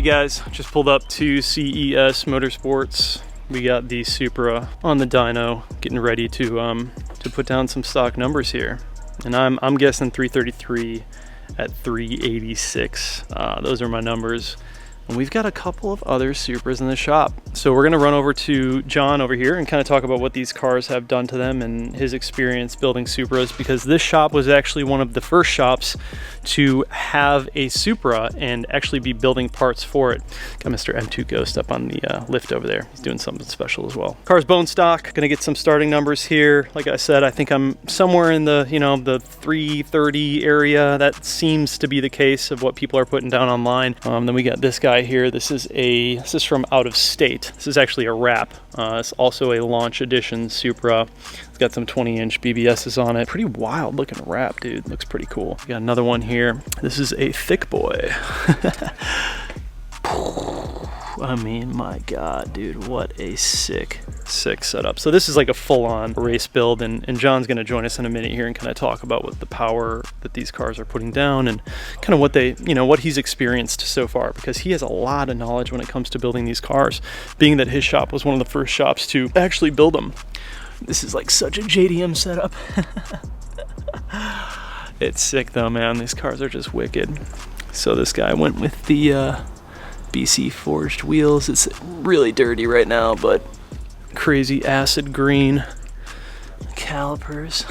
guys, just pulled up to CES Motorsports. We got the Supra on the dyno, getting ready to put down some stock numbers here. And I'm guessing 333 at 386. Those are my numbers. And we've got a couple of other Supras in the shop. So we're gonna run over to John over here and kind of talk about what these cars have done to them and his experience building Supras, because this shop was actually one of the first shops to have a Supra and actually be building parts for it. Got Mr. M2 Ghost up on the lift over there. He's doing something special as well. Car's bone stock. Gonna get some starting numbers here. Like I said, I think I'm somewhere in the, the 330 area. That seems to be the case of what people are putting down online. Then we got this guy here. This is from out of state. This is actually a wrap. It's also a launch edition Supra. It's got some 20-inch BBSs on it. Pretty wild looking wrap, dude. Looks pretty cool. We got another one here. This is a Thic boy. I mean, my God, dude, what a sick setup. So this is like a full-on race build, and John's gonna join us in a minute here and kind of talk about what the power that these cars are putting down and kind of what they, what he's experienced so far, because he has a lot of knowledge when it comes to building these cars, being that his shop was one of the first shops to actually build them. This is like such a JDM setup. It's sick though, man. These cars are just wicked. So this guy went with the BC forged wheels. It's really dirty right now, but crazy acid green calipers.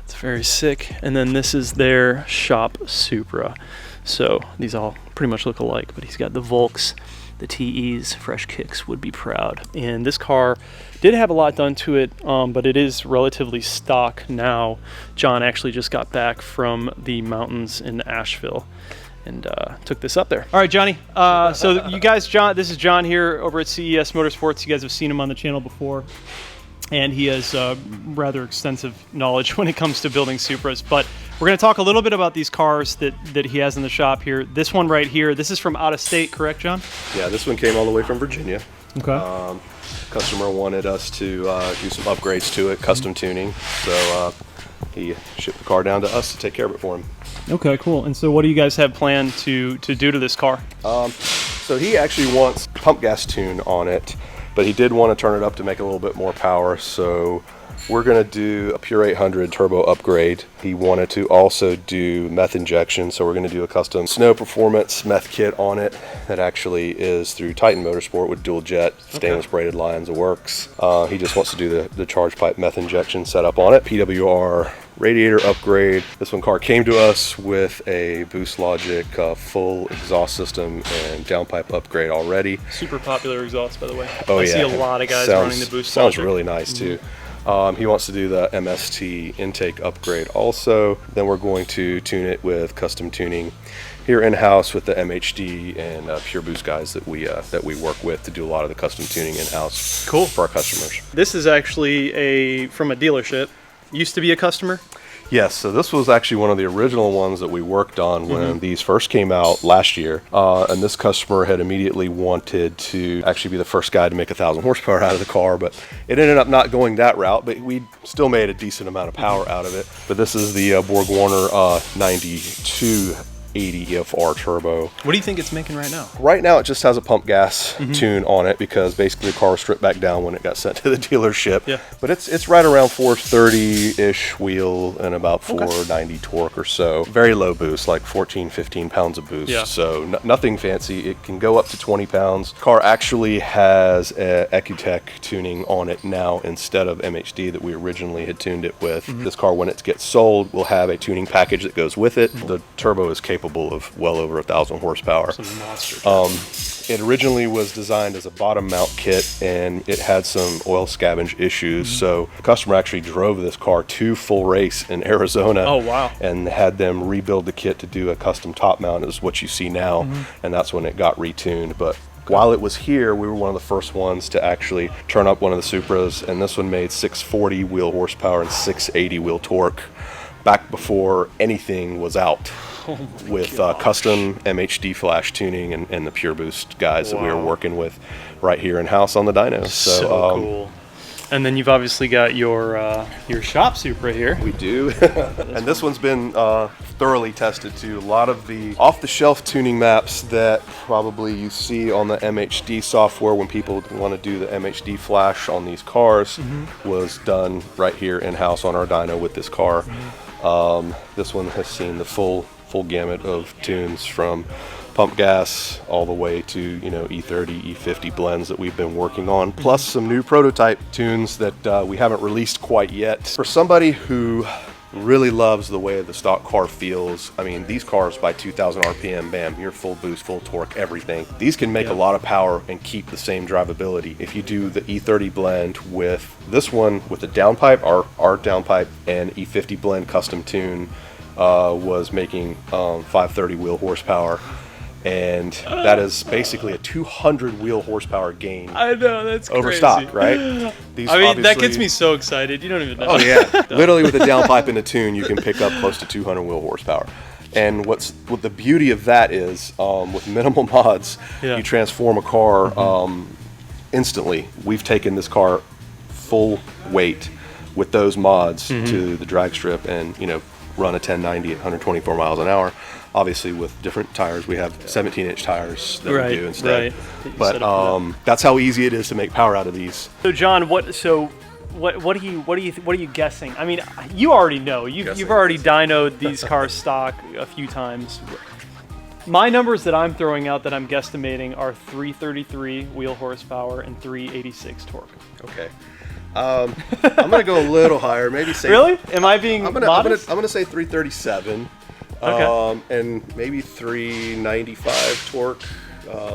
It's very sick. And then this is their shop Supra. So these all pretty much look alike, but he's got the Volks, the TEs, fresh kicks, would be proud. And this car did have a lot done to it, but it is relatively stock now. John actually just got back from the mountains in Asheville and took this up there. All right, Johnny. So you guys, this is John here over at CES Motorsports. You guys have seen him on the channel before, and he has rather extensive knowledge when it comes to building Supras. But we're going to talk a little bit about these cars that he has in the shop here. This one right here, this is from out of state, correct, John? Yeah, this one came all the way from Virginia. Okay. Customer wanted us to do some upgrades to it, custom tuning. So he shipped the car down to us to take care of it for him. Okay, cool. And so what do you guys have planned to do to this car? So he actually wants pump gas tune on it, but he did want to turn it up to make a little bit more power. So we're going to do a Pure 800 turbo upgrade. He wanted to also do meth injection, so we're going to do a custom snow performance meth kit on it that actually is through Titan Motorsport with dual jet stainless braided lines of works. He just wants to do the charge pipe meth injection setup on it. PWR radiator upgrade. This one car came to us with a Boost Logic full exhaust system and downpipe upgrade already. Super popular exhaust, by the way. Oh, I yeah. see a lot of guys running the Boost Logic. Sounds really nice too. He wants to do the MST intake upgrade also. Then we're going to tune it with custom tuning here in-house with the MHD and Pure Boost guys that we work with to do a lot of the custom tuning in-house. Cool. For our customers. This is actually from a dealership. Used to be a customer? Yes, so this was actually one of the original ones that we worked on when these first came out last year. And this customer had immediately wanted to actually be the first guy to make 1,000 horsepower out of the car, but it ended up not going that route, but we still made a decent amount of power out of it. But this is the Borg Warner A90 EFR turbo. What do you think it's making right now? Right now it just has a pump gas tune on it because basically the car was stripped back down when it got sent to the dealership. Yeah. But it's right around 430-ish wheel and about 490 torque or so. Very low boost, like 14, 15 pounds of boost. Yeah. So nothing fancy. It can go up to 20 pounds. Car actually has a Ecutech tuning on it now instead of MHD that we originally had tuned it with. This car, when it gets sold, will have a tuning package that goes with it. The turbo is capable of well over 1,000 horsepower. Some monster. It originally was designed as a bottom mount kit, and it had some oil scavenge issues. So the customer actually drove this car to full race in Arizona. Oh, wow. And had them rebuild the kit to do a custom top mount, is what you see now. And that's when it got retuned. But while it was here, we were one of the first ones to actually turn up one of the Supras, and this one made 640 wheel horsepower and 680 wheel torque back before anything was out. With custom MHD flash tuning and the Pure Boost guys that we were working with right here in house on the dyno. So cool. And then you've obviously got your shop Supra here. We do. And this one's been thoroughly tested too. A lot of the off-the-shelf tuning maps that probably you see on the MHD software when people want to do the MHD flash on these cars was done right here in-house on our dyno with this car. This one has seen the full gamut of tunes from pump gas all the way to, you know, E30, E50 blends that we've been working on, plus some new prototype tunes that we haven't released quite yet. For somebody who really loves the way the stock car feels, I mean, these cars by 2,000 RPM, bam, you're full boost, full torque, everything. These can make a lot of power and keep the same drivability. If you do the E30 blend with this one, with the downpipe, our downpipe and E50 blend custom tune was making 530 wheel horsepower. And that is basically a 200 wheel horsepower gain. I know, that's over crazy. stock, right? These I mean, that gets me so excited. You don't even know. Oh yeah, literally with a downpipe and a tune, you can pick up close to 200 wheel horsepower. And what the beauty of that is, with minimal mods, you transform a car instantly. We've taken this car full weight with those mods to the drag strip, and you know, run a 1090 at 124 miles an hour. Obviously, with different tires, we have 17-inch tires that we do instead. But that's how easy it is to make power out of these. So, John, what are you guessing? I mean, you already know. You've already dynoed these cars stock a few times. My numbers that I'm throwing out that I'm guesstimating are 333 wheel horsepower and 386 torque. Okay. I'm gonna go a little higher. Maybe say. Really? Am I being modest? I'm gonna say 337. Okay. And maybe 395 torque.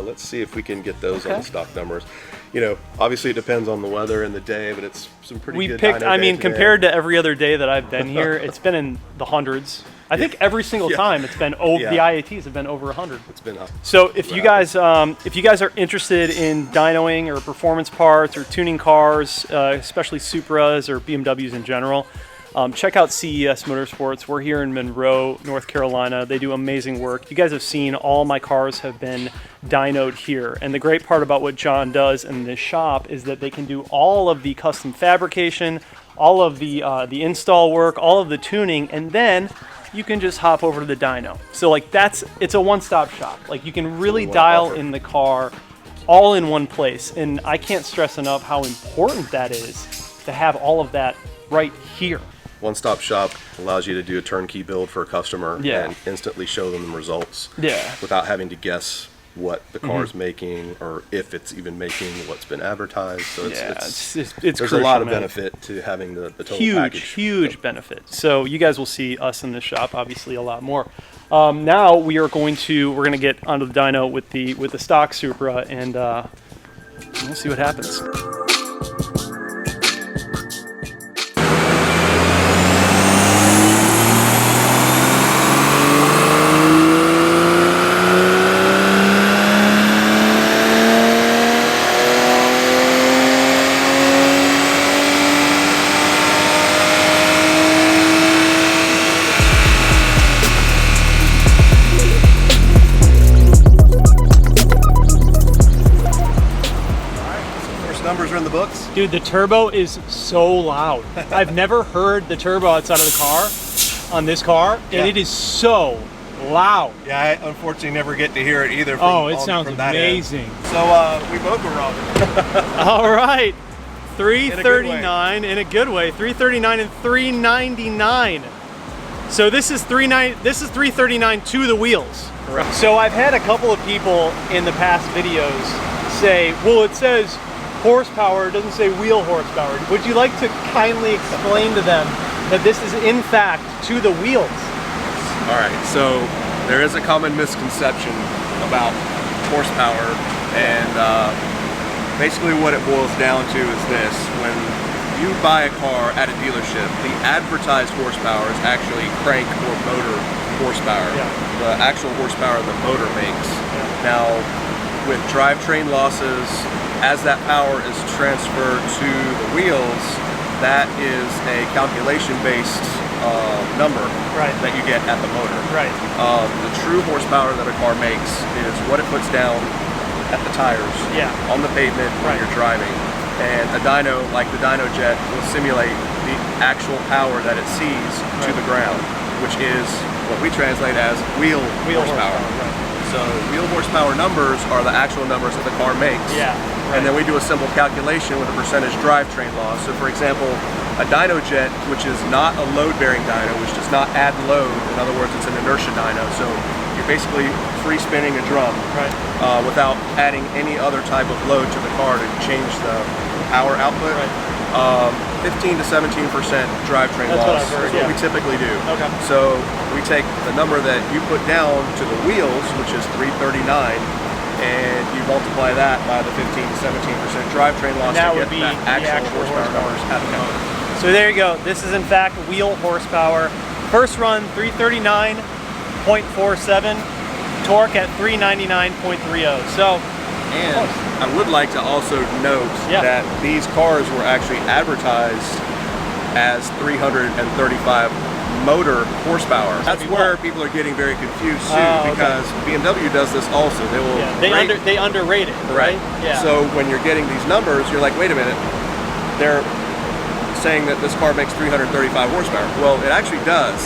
Let's see if we can get those on the stock numbers. You know, obviously it depends on the weather and the day, but it's some pretty good. We picked, I mean, compared to every other day that I've been here, it's been in the hundreds. I think every single time it's been over. The IATs have been over 100. It's been up. So if you guys are interested in dynoing or performance parts or tuning cars, especially Supras or BMWs in general, check out CES Motorsports. We're here in Monroe, North Carolina. They do amazing work. You guys have seen all my cars have been dynoed here. And the great part about what John does in this shop is that they can do all of the custom fabrication, all of the install work, all of the tuning, and then you can just hop over to the dyno. So like it's a one-stop shop. Like you can really dial in the car all in one place. And I can't stress enough how important that is to have all of that right here. One-stop shop allows you to do a turnkey build for a customer and instantly show them the results without having to guess what the car is making or if it's even making what's been advertised. So it's there's crucial, a lot of benefit to having the total package. Huge benefit. So you guys will see us in this shop obviously a lot more. Now we're going to get onto the dyno with the stock Supra, and we'll see what happens. Numbers are in the books. Dude, the turbo is so loud. I've never heard the turbo outside of the car on this car, and it is so loud. Yeah, I unfortunately never get to hear it either. It sounds amazing. So we both were wrong. All right, 339 in a good way. 339 and 399. So this is 339 to the wheels. Correct. So I've had a couple of people in the past videos say, well, it says horsepower, it doesn't say wheel horsepower. Would you like to kindly explain to them that this is in fact to the wheels? All right, so there is a common misconception about horsepower, and basically what it boils down to is this: when you buy a car at a dealership, the advertised horsepower is actually crank or motor horsepower, the actual horsepower the motor makes. Now, with drivetrain losses, as that power is transferred to the wheels, that is a calculation-based number that you get at the motor. Right. The true horsepower that a car makes is what it puts down at the tires on the pavement when you're driving. And a dyno, like the dyno jet, will simulate the actual power that it sees to the ground, which is what we translate as wheel horsepower. Right. So wheel horsepower numbers are the actual numbers that the car makes. Yeah. Right. And then we do a simple calculation with a percentage drivetrain loss. So for example, a dyno jet, which is not a load-bearing dyno, which does not add load, in other words, it's an inertia dyno. So you're basically free spinning a drum without adding any other type of load to the car to change the power output. Right. 15 to 17% drivetrain That's loss what I've heard, is what we typically do. Okay. So we take the number that you put down to the wheels, which is 339, and you multiply that by the 15 to 17% drivetrain loss that to would get be the actual horsepower numbers out of the motor. So there you go. This is in fact wheel horsepower. First run 339.47, torque at 399.30. So. And I would like to also note that these cars were actually advertised as 335 motor horsepower. That's where people are getting very confused too, because BMW does this also. They will they underrate it, right? Yeah. So when you're getting these numbers, you're like, wait a minute, they're saying that this car makes 335 horsepower. Well, it actually does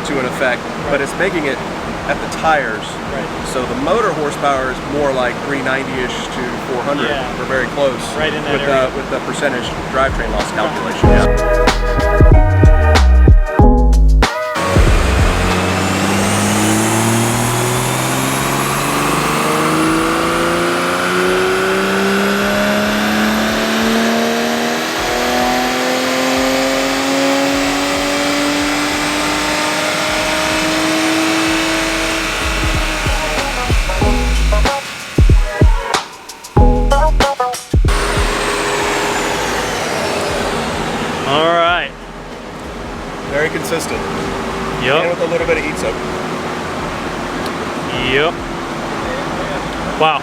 to an effect, but it's making it at the tires. Right. So the motor horsepower is more like 390-ish to 400. We're very close. Right in that area. With the percentage drivetrain loss calculation. All right. Very consistent. Yep. And with a little bit of heat soak. Yep. Wow.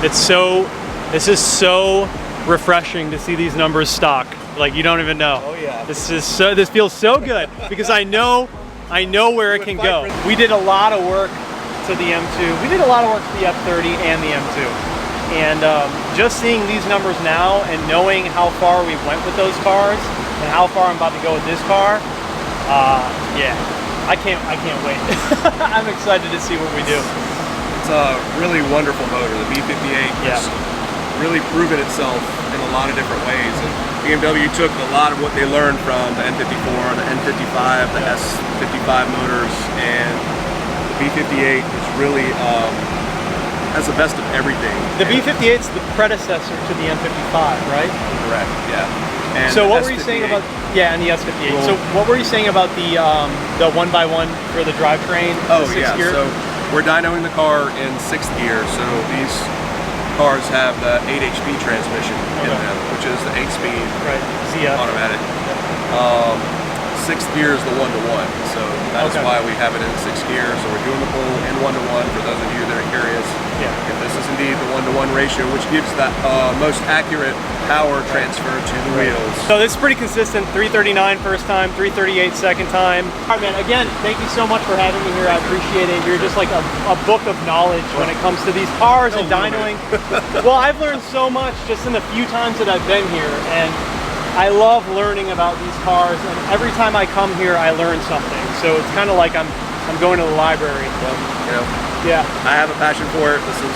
This is so refreshing to see these numbers stock. Like you don't even know. Oh yeah. This feels so good because I know where it can go. We did a lot of work to the M2. We did a lot of work to the F30 and the M2. And just seeing these numbers now and knowing how far we went with those cars and how far I'm about to go with this car, yeah, I can't wait. I'm excited to see what we do. It's a really wonderful motor. The B58 has really proven itself in a lot of different ways. And BMW took a lot of what they learned from the N54, the N55, the S55 motors, and the B58 is really has the best of everything. The B58's the predecessor to the M55, right? Correct, yeah. And so what were you saying about, and the S58. Well, so what were you saying about the 1x1 for the drivetrain? Oh the 6th gear? So we're dynoing the car in 6th gear. So these cars have the 8 HP transmission in them, which is the 8-speed automatic. 6th gear is the 1-to-1, so that's why we have it in 6th gear. So we're doing the pull in 1-to-1 for those of you that are curious. If this is indeed the 1-to-1 ratio, which gives that most accurate power transfer to the wheels. So this is pretty consistent. 339 first time, 338 second time. All right, man. Again, thank you so much for having me here. I appreciate it. You're just like a book of knowledge when it comes to these cars and dynoing. Well, I've learned so much just in the few times that I've been here, and I love learning about these cars, and every time I come here I learn something. So it's kind of like I'm going to the library. Well, I have a passion for it. This is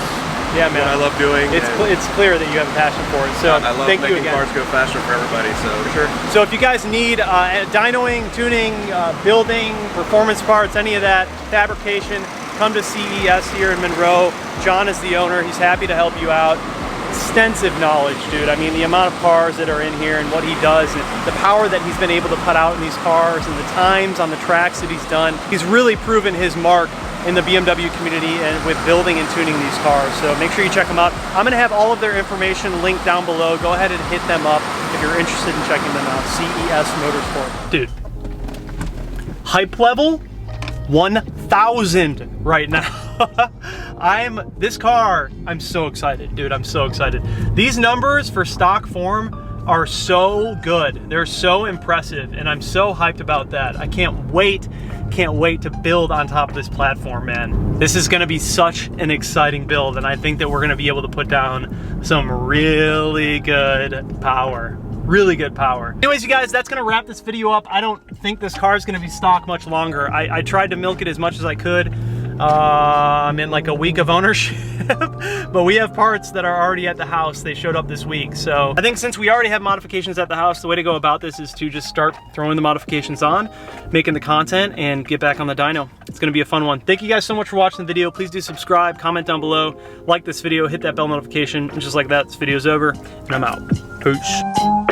what I love doing. It's clear that you have a passion for it. So I love thank you making again. cars go faster for everybody. So for sure. So if you guys need dynoing, tuning, building, performance parts, any of that, fabrication, come to CES here in Monroe. John is the owner. He's happy to help you out. Extensive knowledge, dude. I mean, the amount of cars that are in here and what he does, and the power that he's been able to put out in these cars and the times on the tracks that he's done. He's really proven his mark in the BMW community and with building and tuning these cars. So make sure you check them out. I'm going to have all of their information linked down below. Go ahead and hit them up if you're interested in checking them out. CES Motorsport. Dude, hype level 1,000 right now. I'm so excited, dude. I'm so excited. These numbers for stock form are so good. They're so impressive, and I'm so hyped about that. I can't wait to build on top of this platform, man. This is gonna be such an exciting build, and I think that we're gonna be able to put down some really good power. Really good power. Anyways, you guys, that's gonna wrap this video up. I don't think this car is gonna be stock much longer. I tried to milk it as much as I could. I'm in like a week of ownership, but we have parts that are already at the house. They showed up this week. So I think since we already have modifications at the house, the way to go about this is to just start throwing the modifications on, making the content, and get back on the dyno. It's gonna be a fun one. Thank you guys so much for watching the video. Please do subscribe, comment down below, like this video, hit that bell notification, and just like that, this video's over, and I'm out. Peace.